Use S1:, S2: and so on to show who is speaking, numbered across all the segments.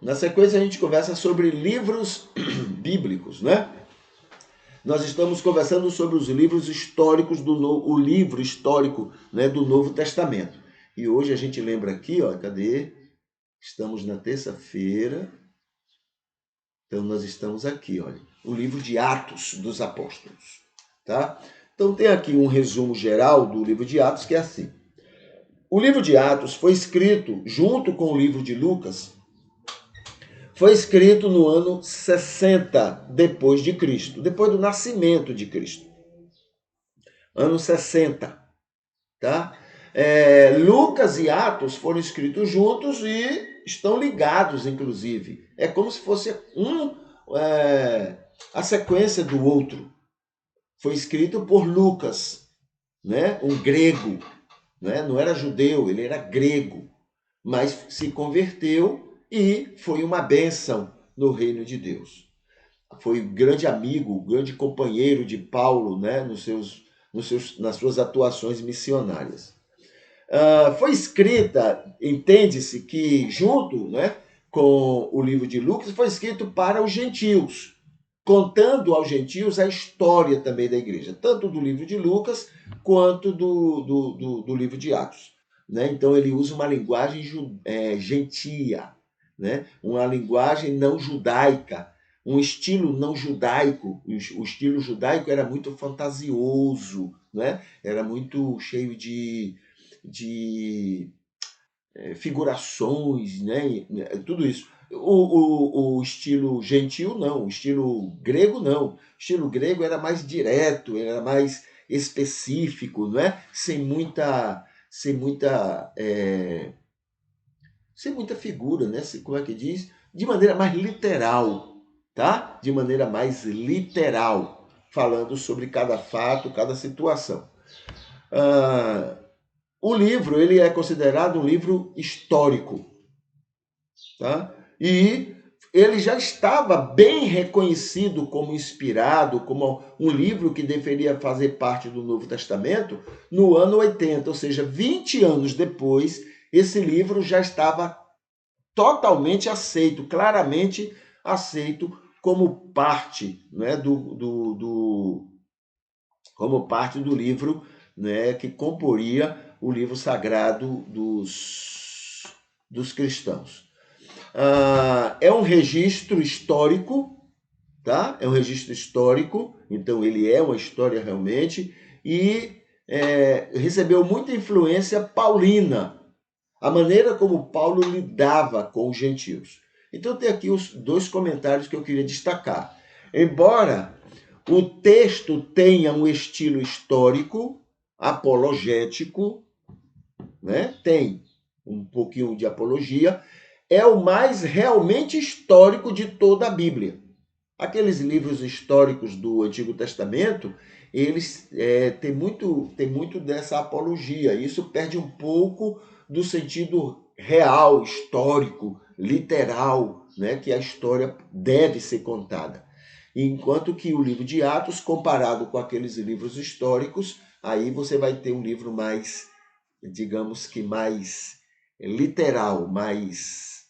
S1: Na sequência, a gente conversa sobre livros bíblicos, né? Nós estamos conversando sobre os livros históricos o livro histórico, né, do Novo Testamento. E hoje a gente lembra aqui, ó, cadê? Estamos na terça-feira. Então nós estamos aqui, olha, o livro de Atos dos Apóstolos, tá? Então tem aqui um resumo geral do livro de Atos que é assim: o livro de Atos foi escrito junto com o livro de Lucas. Foi escrito no ano 60 depois de Cristo, depois do nascimento de Cristo. Ano 60, tá? Lucas e Atos foram escritos juntos e estão ligados, inclusive. É como se fosse a sequência do outro. Foi escrito por Lucas, né? Um grego, né? Não era judeu, ele era grego, mas se converteu e foi uma bênção no reino de Deus. Foi grande amigo, grande companheiro de Paulo, né? Nas suas atuações missionárias. Foi escrita, entende-se que junto, né, com o livro de Lucas, foi escrito para os gentios, contando aos gentios a história também da igreja, tanto do livro de Lucas quanto do livro de Atos. Né? Então ele usa uma linguagem gentia, né? Uma linguagem não judaica, um estilo não judaico. O estilo judaico era muito fantasioso, né? Era muito cheio de figurações, né? Tudo isso. O estilo gentil, não. O estilo grego, não. O estilo grego era mais direto, era mais específico, não é? Sem muita figura, né? Como é que diz? De maneira mais literal, tá? De maneira mais literal, falando sobre cada fato, cada situação. Ah, o livro ele é considerado um livro histórico, tá? E ele já estava bem reconhecido como inspirado, como um livro que deveria fazer parte do Novo Testamento no ano 80, ou seja, 20 anos depois, esse livro já estava totalmente aceito, claramente aceito como parte, né, como parte do livro, né, que comporia o livro sagrado dos cristãos. É um registro histórico, tá? É um registro histórico, então ele é uma história realmente, e recebeu muita influência paulina, a maneira como Paulo lidava com os gentios. Então tem aqui os dois comentários que eu queria destacar. Embora o texto tenha um estilo histórico, apologético, né? Tem um pouquinho de apologia, é o mais realmente histórico de toda a Bíblia. Aqueles livros históricos do Antigo Testamento, eles têm muito dessa apologia. Isso perde um pouco do sentido real, histórico, literal, né, que a história deve ser contada. Enquanto que o livro de Atos, comparado com aqueles livros históricos, aí você vai ter um livro mais, digamos que mais literal, mais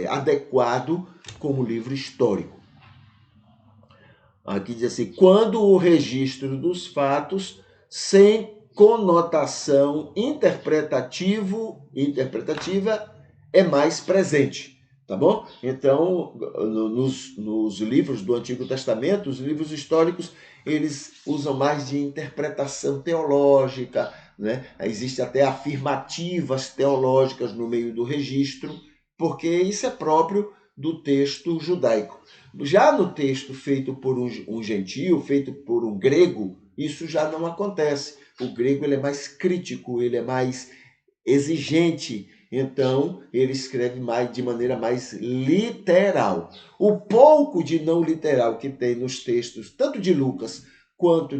S1: adequado como livro histórico. Aqui diz assim: quando o registro dos fatos sem conotação interpretativa é mais presente, tá bom? Então, nos livros do Antigo Testamento, os livros históricos, eles usam mais de interpretação teológica, né? Existem até afirmativas teológicas no meio do registro, porque isso é próprio do texto judaico. Já no texto feito por um gentio, feito por um grego, isso já não acontece. O grego ele é mais crítico, ele é mais exigente, então ele escreve de maneira mais literal. O pouco de não literal que tem nos textos, tanto de Lucas quanto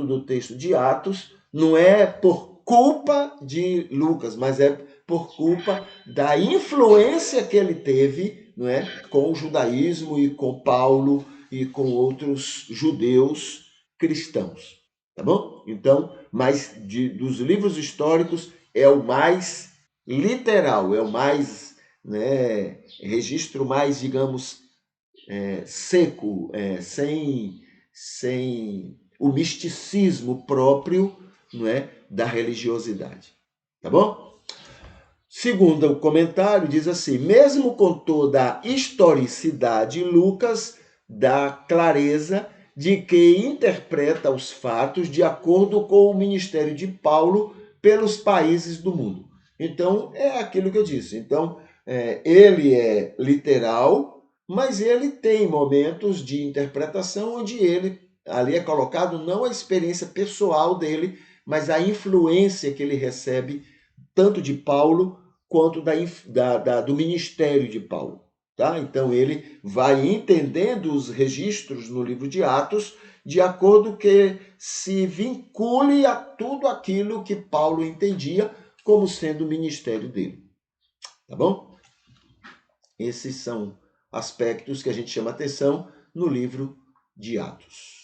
S1: do texto de Atos, não é por culpa de Lucas, mas é por culpa da influência que ele teve, não é, com o judaísmo e com Paulo e com outros judeus cristãos, tá bom? Então, dos livros históricos é o mais literal, é o mais né, registro mais, digamos, seco, sem o misticismo próprio, não é, da religiosidade. Tá bom? Segundo o comentário, diz assim: mesmo com toda a historicidade, Lucas dá clareza de que interpreta os fatos de acordo com o ministério de Paulo pelos países do mundo. Então, é aquilo que eu disse. Então, ele é literal, mas ele tem momentos de interpretação onde ele ali é colocado não a experiência pessoal dele, mas a influência que ele recebe tanto de Paulo quanto do ministério de Paulo. Tá? Então ele vai entendendo os registros no livro de Atos de acordo que se vincule a tudo aquilo que Paulo entendia como sendo o ministério dele. Tá bom? Esses são aspectos que a gente chama atenção no livro de Atos.